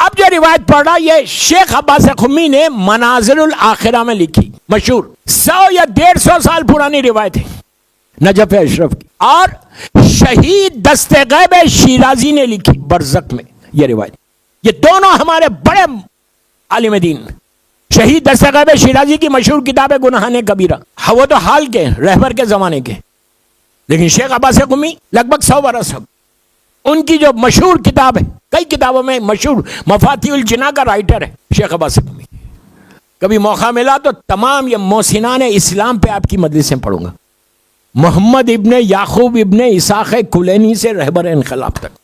اب جو روایت پڑھ رہا یہ شیخ عباس قمی نے منازل الاخرہ میں لکھی، مشہور 100 یا 150 سال پرانی روایت ہے نجف اشرف کی، اور شہید دست غیب شیرازی نے لکھی برزخ میں یہ روایت۔ یہ دونوں ہمارے بڑے عالم دین، شہید دست غیب شیرازی کی مشہور کتاب ہے گناہان کبیرہ، وہ تو حال کے رہبر کے زمانے کے، لیکن شیخ عباس قمی لگ بھگ 100 برس ہو، ان کی جو مشہور کتاب ہے، کئی کتابوں میں مشہور مفاتیح الجناح کا رائٹر ہے شیخ عباس قمی۔ کبھی موقع ملا تو تمام یہ محسنان اسلام پہ آپ کی مجلسیں پڑھوں گا، محمد ابن یعقوب ابن اسحاق کلینی سے رہبر انقلاب تک۔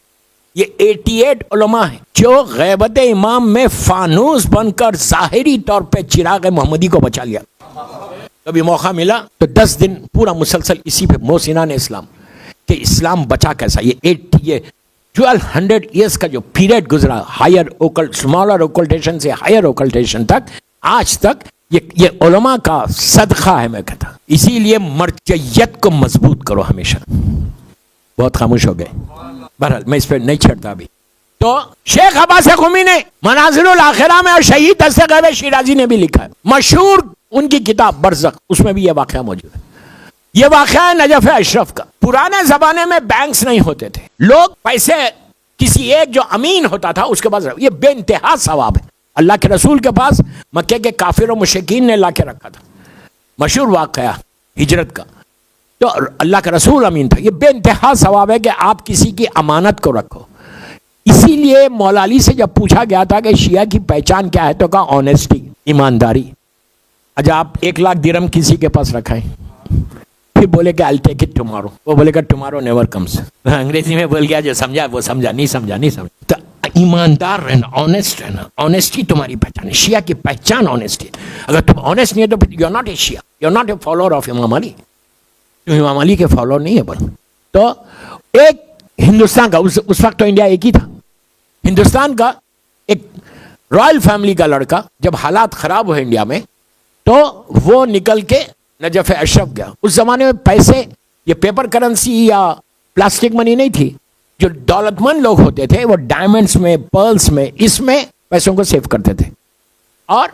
یہ 88 علماء ہیں جو غیبت امام میں فانوس بن کر ظاہری طور پہ چراغ محمدی کو بچا لیا۔ کبھی موقع ملا تو 10 دن پورا مسلسل اسی پہ محسنان اسلام کہ اسلام بچا کیسا۔ یہ 1200 ایئرس کا جو پیریڈ گزرا، ہائر اسمالر اوکلٹیشن سے ہائر اوکلٹیشن تک، آج تک یہ علماء کا صدقہ ہے میں کہتا۔ اسی لیے مرجعیت کو مضبوط کرو ہمیشہ۔ بہت خاموش ہو گئے، بہرحال میں اس پہ نہیں چھڑتا ابھی۔ تو شیخ عباس قمی نے منازل الاخرہ میں اور شہید دست غیب شیرازی نے بھی لکھا ہے، مشہور ان کی کتاب برزخ، اس میں بھی یہ واقعہ موجود ہے۔ یہ واقعہ ہے نجف اشرف کا۔ پرانے زمانے میں بینکس نہیں ہوتے تھے، لوگ پیسے کسی ایک جو امین ہوتا تھا اس کے پاس، یہ بے انتہا ثواب ہے۔ اللہ کے رسول کے پاس مکے کے کافر و مشرکین نے لا کے رکھا تھا، مشہور واقعہ ہجرت کا، تو اللہ کا رسول امین تھا۔ یہ بے انتہا ثواب ہے کہ آپ کسی کی امانت کو رکھو۔ اسی لیے مولا علی سے جب پوچھا گیا تھا کہ شیعہ کی پہچان کیا ہے تو کہا آنیسٹی، ایمانداری۔ اچھا آپ 1 لاکھ درہم کسی کے پاس رکھائیں، پھر بولے کہ I'll take it tomorrow، وہ بولے کہ tomorrow never comes۔ انگریزی میں بول گیا، جو سمجھا وہ سمجھا، نہیں سمجھا نہیں سمجھا۔ تو ایماندار رہنا، آنیسٹ رہنا، آنیسٹی تمہاری پہچان ہے۔ شیعہ کی پہچان آنیسٹی۔ اگر تم آنیسٹ نہیں ہے تو پھر یو آر ناٹ اے شیعہ، you are not a follower of Imam Ali, تم امام علی کے فالوور نہیں ہے بن۔ تو ایک ہندوستان کا، اس وقت تو انڈیا ایک ہی تھا، ہندوستان کا ایک رائل فیملی کا لڑکا جب حالات خراب ہوئے انڈیا میں تو وہ نکل کے نجف اشرف گیا۔ اس زمانے میں پیسے، یہ پیپر کرنسی یا پلاسٹک منی نہیں تھی، جو دولت مند لوگ ہوتے تھے وہ ڈائمنڈس میں، پرلس میں، اس میں پیسوں کو سیو کرتے تھے، اور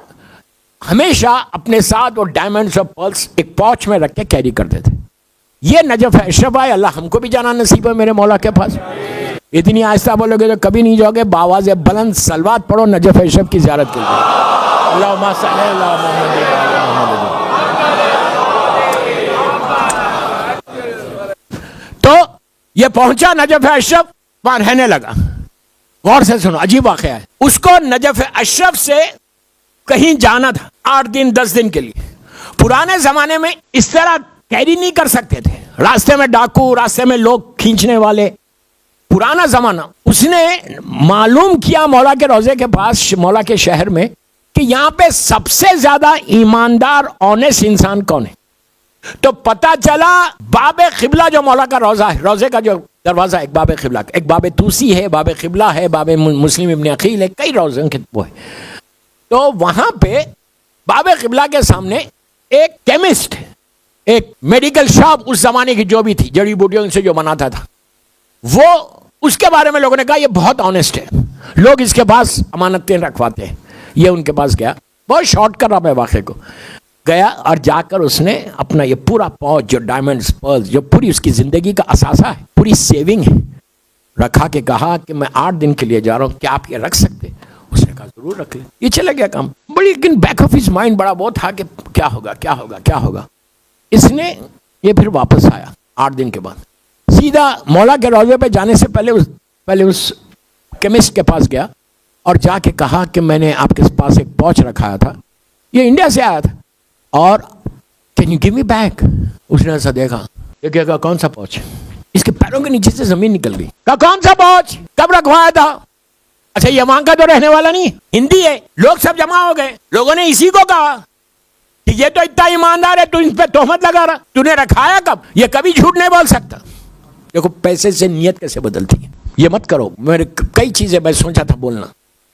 ہمیشہ اپنے ساتھ وہ ڈائمنڈس اور پرلس ایک پاؤچ میں رکھ کے کیری کرتے تھے۔ یہ نجف اشرف آئے، اللہ ہم کو بھی جانا نصیب ہے میرے مولا کے پاس۔ اتنی آہستہ بولو گے تو کبھی نہیں جاؤ گے، بآواز بلند صلوات پڑھو نجف اشرف کی زیارت کے لیے۔ اللہم صلی علی محمد۔ تو یہ پہنچا نجف اشرف، وہاں رہنے لگا۔ غور سے سنو، عجیب واقعہ ہے۔ اس کو نجف اشرف سے کہیں جانا تھا 8 دن 10 دن کے لیے۔ پرانے زمانے میں اس طرح کیری نہیں کر سکتے تھے، راستے میں ڈاکو، راستے میں لوگ کھینچنے والے، پرانا زمانہ۔ اس نے معلوم کیا مولا کے روضے کے پاس، مولا کے شہر میں، کہ یہاں پہ سب سے زیادہ ایماندار آنیسٹ انسان کون ہے۔ تو پتہ چلا باب قبلہ جو مولا کا روضہ ہے، روضے کا جو دروازہ ہے، ایک باب قبلہ، ایک باب توسی ہے، باب قبلہ ہے، باب مسلم ابن عقیل ہے، کئی روزوں کے وہ ہے۔ تو وہاں پہ باب قبلہ کے سامنے ایک کیمسٹ، ایک میڈیکل شاپ اس زمانے کی جو بھی تھی، جڑی بوٹیوں سے جو بناتا تھا، وہ اس کے بارے میں لوگوں نے کہا یہ بہت آنیسٹ ہے، لوگ اس کے پاس امانتیں رکھواتے ہیں۔ یہ ان کے پاس گیا، بہت شارٹ کر رہا میں واقعے کو، گیا اور جا کر اس نے اپنا یہ پورا پاؤچ جو ڈائمنڈز، پرلز، جو پوری اس کی زندگی کا اثاثہ ہے، پوری سیونگ ہے، رکھا کے کہا کہ میں 8 دن کے لیے جا رہا ہوں، کیا آپ یہ رکھ سکتے؟ اس نے کہا ضرور رکھ لیں۔ یہ چلا گیا کام، بڑی لیکن بیک آف ہز مائنڈ بڑا وہ تھا کہ کیا ہوگا کیا ہوگا کیا ہوگا۔ اس نے یہ پھر واپس آیا 8 دن کے بعد، سیدھا مولا کے روضے پہ جانے سے پہلے اس کیمسٹ کے پاس گیا اور جا کے کہا کہ میں نے آپ کے پاس ایک پاؤچ رکھایا تھا، یہ انڈیا سے آیا تھا، اور can you give me back? اس نے ایسا دیکھا، یہ کہا کون سا پاؤچ؟ اس کے پیروں کے نیچے سے زمین نکل گئی۔ کہا کون سا پاؤچ؟ کب رکھوایا تھا؟ اچھا یہ وہاں کا تو رہنے والا نہیں، ہندی ہے۔ لوگ سب جمع ہو گئے، لوگوں نے اسی کو کہا کہ یہ تو اتنا ایماندار ہے، تو اس پہ تہمت لگا رہا، تو نے رکھایا کب؟ یہ کبھی جھوٹ نہیں بول سکتا۔ دیکھو پیسے سے نیت کیسے بدلتی ہے، یہ مت کرو۔ میرے کئی چیزیں میں سوچا تھا بولنا،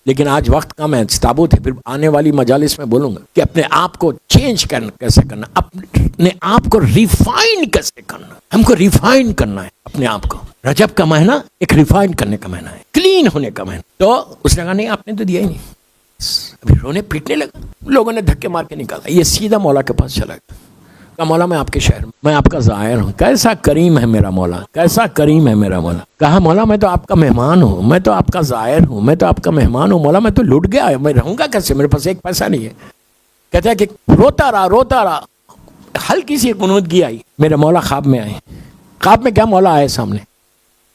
لیکن آج وقت کم ہے، تابوت ہے، پھر آنے والی مجالس میں بولوں گا کہ اپنے آپ کو چینج کرنا کیسے کرنا، اپنے آپ کو ریفائن کیسے کرنا۔ ہم کو ریفائن کرنا ہے اپنے آپ کو، رجب کا مہینہ ایک ریفائن کرنے کا مہینہ ہے، کلین ہونے کا مہینہ. تو اس نے کہا نہیں آپ نے تو دیا ہی نہیں. ابھی رونے پیٹنے لگا، لوگوں نے دھکے مار کے نکالا. یہ سیدھا مولا کے پاس چلا گیا. کہا مولا میں آپ کے شہر میں آپ کا زائر ہوں. کیسا کریم ہے میرا مولا، کیسا کریم ہے میرا مولا. کہا مولا میں تو آپ کا مہمان ہوں، میں تو آپ کا زائر ہوں، میں تو آپ کا مہمان ہوں. مولا میں تو لٹ گیا، میں رہوں گا کیسے، میرے پاس ایک پیسہ نہیں ہے. کہتا ہے کہ روتا رہا. ہلکی سی قنوتگی آئی. میرے مولا خواب میں آئے. خواب میں کیا مولا آئے سامنے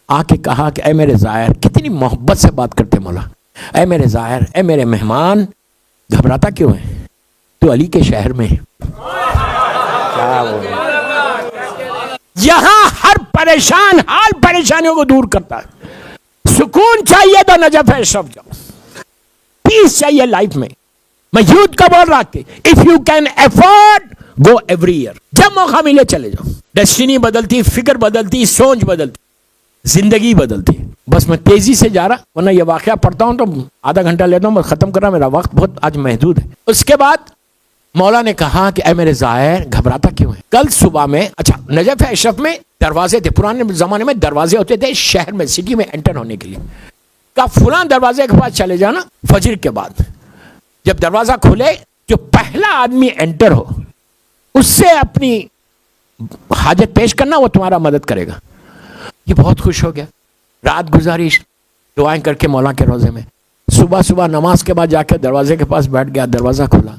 آ کے کہا کہ اے میرے زائر، کتنی محبت سے بات کرتے مولا، اے میرے زائر، اے میرے مہمان، گھبراتا کیوں ہے؟ تو علی کے شہر میں یہاں ہر پریشان حال پریشانیوں کو دور کرتا ہے. سکون چاہیے تو نجف اشرف جاؤ. پیس چاہیے لائف میں. میں یوتھ کا بول رہا کہ if you can afford go every year. جب موقع ملے چلے جاؤ. ڈیسٹینی بدلتی، فکر بدلتی، سوچ بدلتی، زندگی بدلتی. بس میں تیزی سے جا رہا، ورنہ یہ واقعہ پڑھتا ہوں تو آدھا گھنٹہ لیتا ہوں، بس ختم کر رہا. میرا وقت بہت آج محدود ہے. اس کے بعد مولا نے کہا کہ اے میرے زائر گھبراتا کیوں ہے؟ کل صبح میں، اچھا نجف اشرف میں دروازے تھے، پرانے زمانے میں دروازے ہوتے تھے شہر میں، سٹی میں انٹر ہونے کے لیے. کہا فلاں دروازے کے پاس چلے جانا فجر کے بعد. جب دروازہ کھلے جو پہلا آدمی انٹر ہو اس سے اپنی حاجت پیش کرنا، وہ تمہارا مدد کرے گا. یہ بہت خوش ہو گیا. رات گزاری دعائیں کر کے مولا کے روزے میں. صبح نماز کے بعد جا کے دروازے کے پاس بیٹھ گیا. دروازہ کھولا.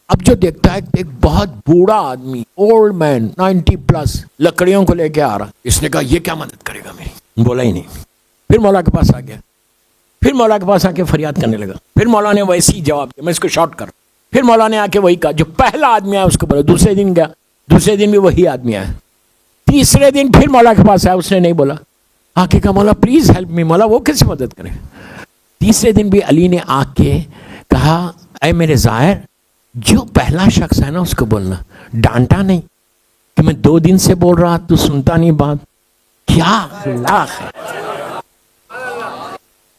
اب جو دیکھتا ہے ایک بہت بوڑھا آدمی، اولڈ مین 90+ لکڑیوں کو لے کے آ رہا. اس نے کہا یہ کیا مدد کرے گا میری؟ بولا ہی نہیں. پھر مولا کے پاس آ گیا. پھر مولا کے پاس آ کے فریاد کرنے لگا. پھر مولا نے ویسے ہی جواب دیا. میں اس کو شارٹ کر. پھر مولا نے آ کے وہی کہا جو پہلا آدمی آیا اس کو بولا. دوسرے دن گیا، دوسرے دن بھی وہی آدمی آیا. تیسرے دن پھر مولا کے پاس آیا، اس نے نہیں بولا. آ کے کہا مولا پلیز ہیلپ می. مولا وہ کیسے مدد کرے؟ تیسرے دن بھی علی نے آ کے کہا اے میرے زائر، جو پہلا شخص ہے نا اس کو بولنا. ڈانٹا نہیں کہ میں 2 دن سے بول رہا تو سنتا نہیں بات. کیا اخلاق ہے،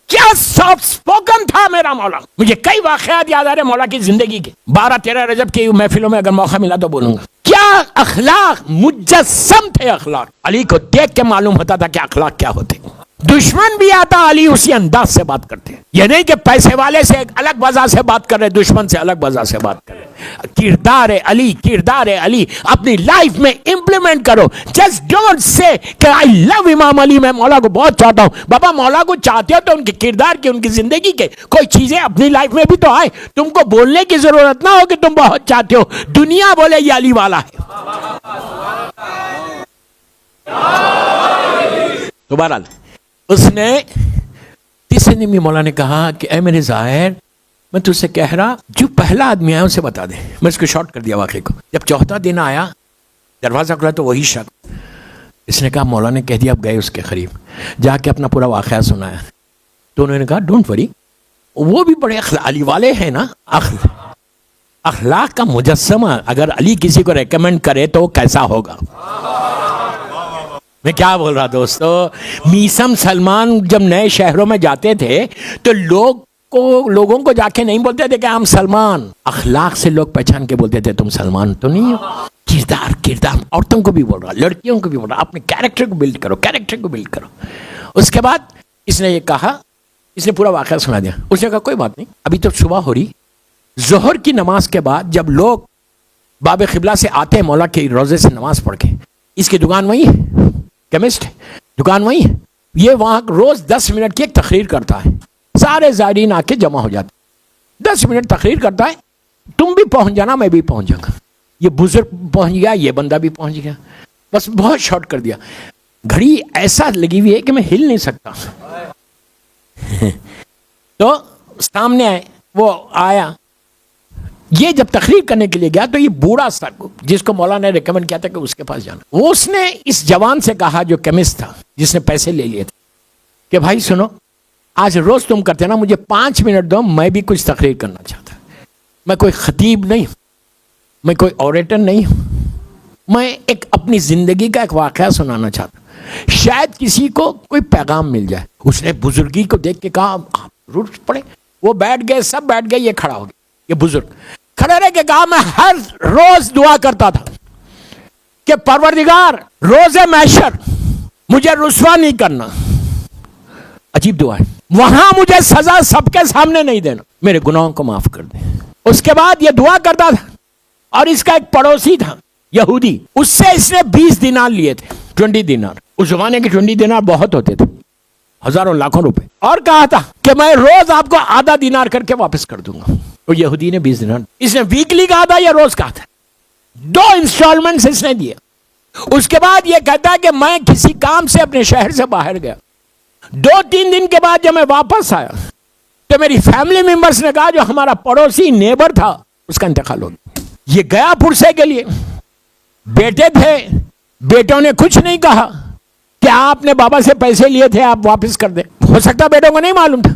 کیا سافٹ سپوکن تھا میرا مولا. مجھے کئی واقعات یاد آ رہے مولا کی زندگی کے. 12-13 رجب کی محفلوں میں اگر موقع ملا تو بولوں گا. کیا اخلاق، مجسم تھے اخلاق. علی کو دیکھ کے معلوم ہوتا تھا کہ اخلاق کیا ہوتے. دشمن بھی آتا علی اسی انداز سے بات کرتے. یہ نہیں کہ پیسے والے سے ایک الگ وجہ سے بات کر رہے، دشمن سے الگ وجہ سے بات کر رہے. کردار علی، کردار علی اپنی لائف میں امپلیمنٹ کرو. جسٹ ڈونٹ سے کہ آئی لو امام علی، میں مولا کو بہت چاہتا ہوں. بابا مولا کو چاہتے ہو تو ان کے کردار کی، ان کی زندگی کے کوئی چیزیں اپنی لائف میں بھی تو آئے. تم کو بولنے کی ضرورت نہ ہو کہ تم بہت چاہتے ہو. دنیا بولے یہ علی والا ہے. تو بہرحال اس نے تیسرے دن بھی مولا نے کہا کہ اے میرے زائر، میں تجھ سے کہہ رہا جو پہلا آدمی آیا اسے بتا دے. میں اس کو شارٹ کر دیا واقعے کو. جب چوتھا دن آیا دروازہ کھلا تو وہی شخص. اس نے کہا مولا نے کہہ دیا. اب گئے اس کے قریب، جا کے اپنا پورا واقعہ سنایا. تو انہوں نے کہا ڈونٹ وری، وہ بھی بڑے علی والے ہیں نا. اخلاق کا مجسمہ. اگر علی کسی کو ریکمینڈ کرے تو کیسا ہوگا. میں کیا بول رہا دوستو. میسم سلمان جب نئے شہروں میں جاتے تھے تو لوگوں کو جا کے نہیں بولتے تھے کہ ہم سلمان. اخلاق سے لوگ پہچان کے بولتے تھے تم سلمان تو نہیں ہو. کردار عورتوں کو بھی بول رہا، لڑکیوں کو بھی بول رہا. اپنے کیریکٹر کو بلڈ کرو. اس کے بعد اس نے یہ کہا، اس نے پورا واقعہ سنا دیا. اس نے کہا کوئی بات نہیں، ابھی تو صبح ہو رہی. ظہر کی نماز کے بعد جب لوگ باب قبلہ سے آتے ہیں مولا کے روزے سے نماز پڑھ کے، اس کی دکان وہی ہے، کیمسٹ ہے، دکان وہی ہے. یہ وہاں روز 10 منٹ کی ایک تقریر کرتا ہے. سارے زائرین آ کے جمع ہو جاتے. 10 منٹ تقریر کرتا ہے. تم بھی پہنچ جانا، میں بھی پہنچ جاؤں گا. یہ بزرگ پہنچ گیا، یہ بندہ بھی پہنچ گیا. بس بہت شارٹ کر دیا. گھڑی ایسا لگی ہوئی ہے کہ میں ہل نہیں سکتا. تو سامنے آئے، وہ آیا. یہ جب تقریر کرنے کے لیے گیا تو یہ بوڑھا سا جس کو مولا نے ریکمینڈ کیا تھا کہ اس کے پاس جانا، وہ اس نے اس جوان سے کہا جو کیمسٹ تھا، جس نے پیسے لے لیے تھے، کہ بھائی سنو، آج روز تم کرتے نا، مجھے 5 منٹ دو، میں بھی کچھ تقریر کرنا چاہتا. میں کوئی خطیب نہیں ہوں، میں کوئی اوریٹر نہیں ہوں، میں ایک اپنی زندگی کا ایک واقعہ سنانا چاہتا ہوں، شاید کسی کو کوئی پیغام مل جائے. اس نے بزرگی کو دیکھ کے کہا روٹ پڑے. وہ بیٹھ گئے، سب بیٹھ گئے. یہ کھڑا ہو گیا. یہ بزرگ کھڑے رہ کے کہا میں ہر روز دعا کرتا تھا کہ پروردگار روز محشر مجھے رسوا نہیں کرنا. عجیب دعا ہے. وہاں مجھے سزا سب کے سامنے نہیں دینا, میرے گناہوں کو معاف کر دیں. اس کے بعد یہ دعا کرتا تھا. اور اس کا ایک پڑوسی تھا یہودی, اس سے اس نے 20 دینار لیے تھے. 20 دینار, اس زمانے کے 20 دینار بہت ہوتے تھے, ہزاروں لاکھوں روپے. اور کہا تھا کہ میں روز آپ کو آدھا دینار کر کے واپس کر دوں گا. اور یہودی نے 20 دینار, اس نے ویکلی کہا تھا یا روز کہا تھا. 2 انسٹالمنٹس اس نے دیے. اس کے بعد یہ کہتا ہے کہ میں کسی کام سے اپنے شہر سے باہر گیا. 2-3 دن کے بعد جب میں واپس آیا تو میری فیملی ممبرس نے کہا جو ہمارا پڑوسی نیبر تھا اس کا انتقال ہو گیا. یہ گیا پرسے کے لیے, بیٹے تھے, بیٹوں نے کچھ نہیں کہا کہ آپ نے بابا سے پیسے لیے تھے آپ واپس کر دیں. ہو سکتا بیٹوں کو نہیں معلوم تھا.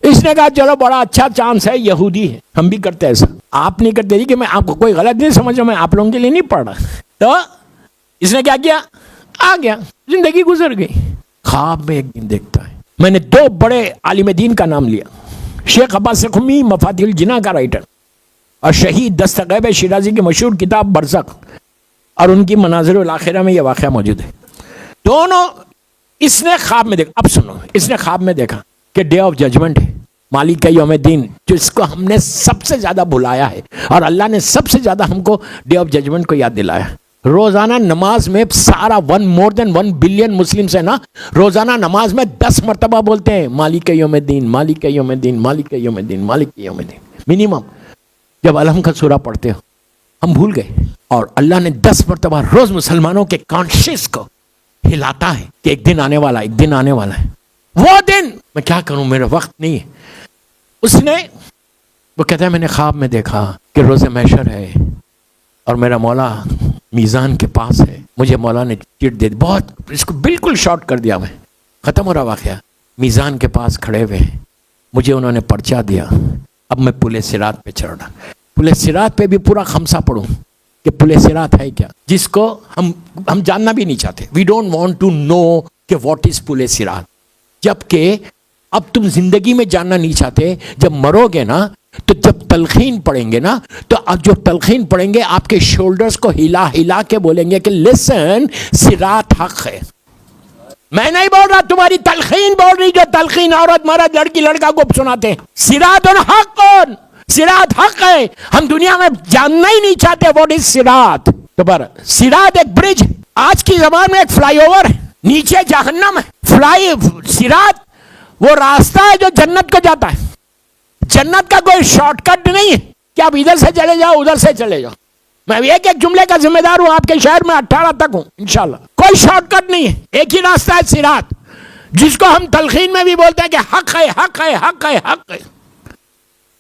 اس نے کہا چلو بڑا اچھا چانس ہے, یہودی ہے, ہم بھی کرتے ایسا. آپ نہیں کرتے کہ میں آپ کو کوئی غلط نہیں سمجھ رہا, میں آپ لوگوں کے لیے نہیں پڑھ رہا. تو اس نے کیا کیا, آ گیا, زندگی گزر گئی. خواب میں ایک دن دیکھتا ہے, میں نے 2 بڑے عالم دین کا نام لیا, شیخ عباس خمی مفاتیح الجناح کا رائٹر, اور شہید دستغیب شیرازی کی مشہور کتاب برزخ, اور ان کی مناظر الاخرہ میں یہ واقعہ موجود ہے. دونوں اس نے خواب میں دیکھا. اب سنو, اس نے خواب میں دیکھا کہ ڈے آف ججمنٹ ہے, مالک کا یوم دین, جس کو ہم نے سب سے زیادہ بھلایا ہے, اور اللہ نے سب سے زیادہ ہم کو ڈے آف ججمنٹ کو یاد دلایا. روزانہ نماز میں سارا مور دین 1 بلین مسلمز ہیں نا, روزانہ نماز میں 10 مرتبہ بولتے ہیں مالک کا یوم دین, مالک کا یوم دین, مالک کا یوم دین, مالک کا یوم دین. منیمم جب الحم کا سورہ پڑھتے ہو, ہم بھول گئے. اور اللہ نے 10 مرتبہ روز مسلمانوں کے کانشیس کو ہلاتا ہے کہ ایک دن آنے والا, ایک دن آنے والا ہے. وہ دن میں کیا کروں, میرا وقت نہیں ہے. اس نے, وہ کہتا ہے میں نے خواب میں دیکھا کہ روز محشر ہے اور میرا مولا میزان کے پاس ہے. مجھے مولا نے چٹ دے دی, بہت اس کو بالکل شارٹ کر دیا, میں ختم ہو رہا واقعہ. میزان کے پاس کھڑے ہوئے ہیں, مجھے انہوں نے پرچہ دیا. اب میں پل صراط پہ چڑھ رہا. پل صراط پہ بھی پورا خمسہ پڑھوں کہ پل صراط ہے کیا, جس کو ہم جاننا بھی نہیں چاہتے. We don't want to know کہ واٹ از پل صراط. جبکہ اب تم زندگی میں جاننا نہیں چاہتے, جب مرو گے نا تو جب تلخین پڑھیں گے نا, تو اب جو تلخین پڑھیں گے آپ کے شولڈرز کو ہلا ہلا کے بولیں گے کہ لسن, صراط حق ہے. میں نہیں بول رہا, تمہاری تلخین بول رہی, جو تلخین عورت مرد لڑکی لڑکا کو سناتے ہیں. صراط حق, صراط حق ہے. ہم دنیا میں جاننا ہی نہیں چاہتے واٹ از صراط. دوبارہ, صراط ایک برج, آج کی زبان میں ایک فلائی اوور ہے, نیچے جہنم ہے. صراط وہ راستہ ہے جو جنت کو جاتا ہے. جنت کا کوئی شارٹ کٹ نہیں ہے کہ آپ ادھر سے چلے جاؤ ادھر سے چلے جاؤ. میں ایک جملے کا ذمہ دار ہوں, آپ کے شہر میں 18 تک ہوں انشاءاللہ. کوئی شارٹ کٹ نہیں ہے, ایک ہی راستہ ہے صراط, جس کو ہم تلخین میں بھی بولتے ہیں کہ حق ہے, حق ہے, حق ہے, حق ہے.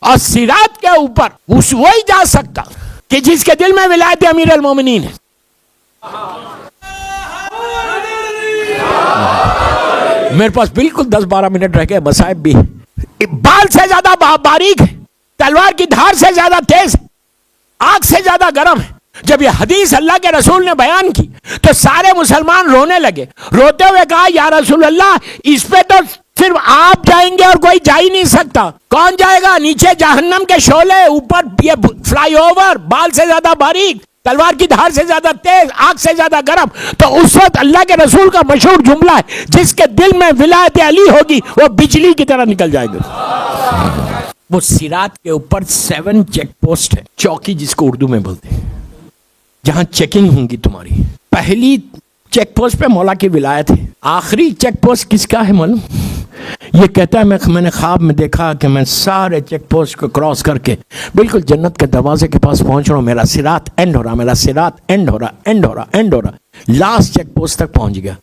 اور صراط کے اوپر وہی جا سکتا کہ جس کے دل میں ولایت امیر المومنین ہے. میرے پاس بالکل 10-12 منٹ رہ گئے, مصائب بھی. بال سے زیادہ باریک ہے, تلوار کی دھار سے زیادہ تیز ہے, آگ سے زیادہ گرم ہے. جب یہ حدیث اللہ کے رسول نے بیان کی تو سارے مسلمان رونے لگے. روتے ہوئے کہا یا رسول اللہ, اس پہ تو صرف آپ جائیں گے اور کوئی جا ہی نہیں سکتا. کون جائے گا؟ نیچے جہنم کے شعلے, اوپر یہ فلائی اوور, بال سے زیادہ باریک, تلوار کی دھار سے زیادہ تیز, آگ سے زیادہ گرم. تو اس وقت اللہ کے رسول کا مشہور جملہ ہے, جس کے دل میں ولایت علی ہوگی وہ بجلی کی طرح نکل جائے گا. وہ صراط کے اوپر 7 چیک پوسٹ ہے, چوکی جس کو اردو میں بولتے ہیں, جہاں چیکنگ ہوں گی تمہاری. پہلی چیک پوسٹ پہ مولا کی ولایت ہے. آخری چیک پوسٹ کس کا ہے معلوم؟ یہ کہتا ہے میں نے خواب میں دیکھا کہ میں سارے چیک پوسٹ کو کراس کر کے بالکل جنت کے دروازے کے پاس پہنچ رہا ہوں. میرا صراط اینڈ ہو رہا, میرا صراط اینڈ ہو رہا, اینڈ ہو رہا, اینڈ ہو رہا. لاسٹ چیک پوسٹ تک پہنچ گیا.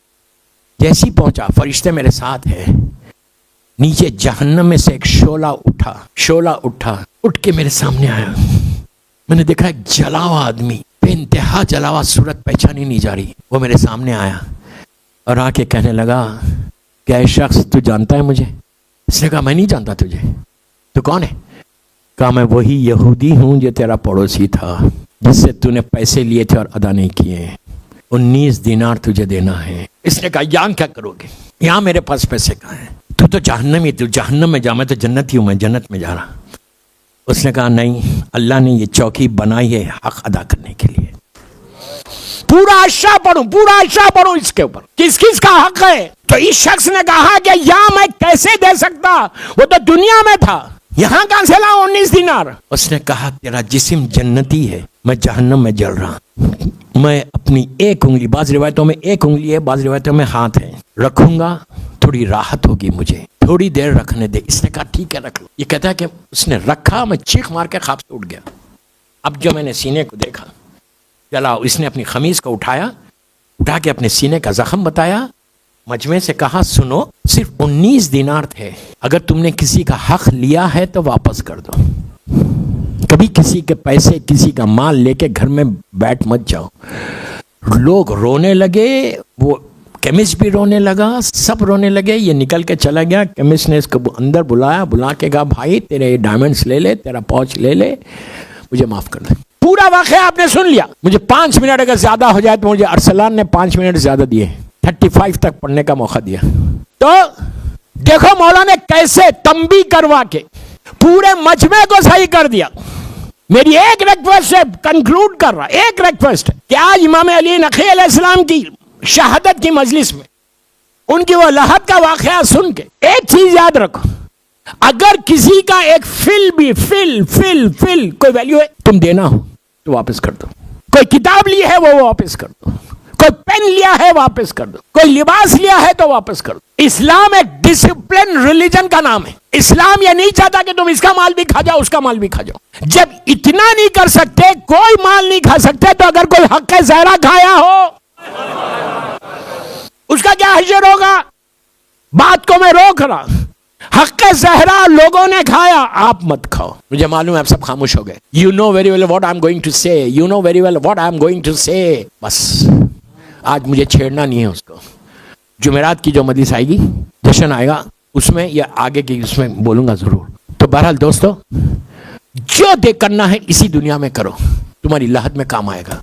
جیسی پہنچا, فرشتے میرے ساتھ ہیں. نیچے جہنم میں سے ایک شعلہ اٹھا, اٹھ کے میرے سامنے آیا. میں نے دیکھا ایک جلا ہوا آدمی, بے انتہا جلا ہوا, صورت پہچانی نہیں جا رہی. وہ میرے سامنے آیا اور آ کے کہنے لگا کہ اے شخص, تو جانتا ہے مجھے؟ اس نے کہا میں نہیں جانتا تجھے. تو کون ہے؟ کہا میں وہی یہودی ہوں جو تیرا پڑوسی تھا, جس سے تو نے پیسے لیے تھے اور ادا نہیں کیے. 19 دینار تجھے دینا ہے. اس نے کہا یہاں کیا کرو گے؟ یہاں میرے پاس پیسے کہاں ہیں؟ تو جہنم تو جہنم میں جا, میں تو جنت ہی ہوں, میں جنت میں جا رہا. اس نے کہا نہیں, اللہ نے یہ چوکی بنائی ہے حق ادا کرنے کے لیے. پورا اشرا پڑھوں اس کے اوپر کس کس کا حق ہے. تو اس شخص نے کہا کہ یہاں میں کیسے دے سکتا, وہ تو دنیا میں تھا, یہاں کہاں سے لاؤں 19 دینار. اس نے کہا تیرا جسم جنتی ہے, میں جہنم میں جل رہا ہوں, میں اپنی ایک انگلی, بعض روایتوں میں ایک انگلی ہے, بعض روایتوں میں ہاتھ ہے, رکھوں گا تھوڑی راحت ہوگی مجھے, تھوڑی دیر رکھنے دے. اس نے کہا ٹھیک ہے رکھ لو. یہ کہتا ہے کہ اس نے رکھا, میں چیخ مار کے خواب سے اٹھ گیا. اب جو میں نے سینے کو دیکھا, چلا اس نے اپنی خمیز کو اٹھا کے اپنے سینے کا زخم بتایا, مجمع سے کہا سنو صرف 19 دینار تھے, اگر تم نے کسی کا حق لیا ہے تو واپس کر دو. کبھی کسی کے پیسے کسی کا مال لے کے گھر میں بیٹھ مت جاؤ. لوگ رونے لگے, وہ کیمسٹ بھی رونے لگا, سب رونے لگے. یہ نکل کے چلا گیا. کیمسٹ نے اس کو اندر بلا کے کہا بھائی تیرے ڈائمنڈس لے لے, تیرا پاؤچ لے لے, مجھے معاف کر دے. پورا واقعہ آپ نے سن لیا. مجھے 5 منٹ اگر زیادہ ہو جائے تو مجھے ارسلان نے 5 منٹ زیادہ دیے, 35 تک پڑھنے کا موقع دیا. تو دیکھو مولا نے کیسے تنبیہ کروا کے پورے مجمع کو صحیح کر دیا. میری ایک ریکویسٹ ہے, کنکلوڈ کر رہا, ایک ریکویسٹ ہے کہ آج امام علی نقی علیہ السلام کی شہادت کی مجلس میں ان کی وہ لحد کا واقعہ سن کے ایک چیز یاد رکھو, اگر کسی کا ایک فل کوئی ویلیو ہے, تم دینا ہو تو واپس کر دو. کوئی کتاب لی ہے وہ واپس کر دو, کوئی پین لیا ہے واپس کر دو, کوئی لباس لیا ہے تو واپس کر دو. اسلام ایک ڈسپلن ریلیجن کا نام ہے. اسلام یہ نہیں چاہتا کہ تم اس کا مال بھی کھا جاؤ اس کا مال بھی کھا جاؤ. جب اتنا نہیں کر سکتے, کوئی مال نہیں کھا سکتے, تو اگر کوئی حق زہرا کھایا ہو اس کا کیا حشر ہوگا؟ بات کو میں روک رہا, حق زہرا لوگوں نے کھایا, آپ مت کھاؤ. مجھے معلوم ہے آپ سب خاموش ہو گئے. You know very well what I am going to say, you know very well what I am going to say. بس آج مجھے چھیڑنا نہیں ہے اس کو. جمعرات کی جو مجلس آئے گی, جشن آئے گا, اس میں یا آگے کی اس میں بولوں گا ضرور. تو بہرحال دوستو, جو دے کرنا ہے اسی دنیا میں کرو, تمہاری لحد میں کام آئے گا.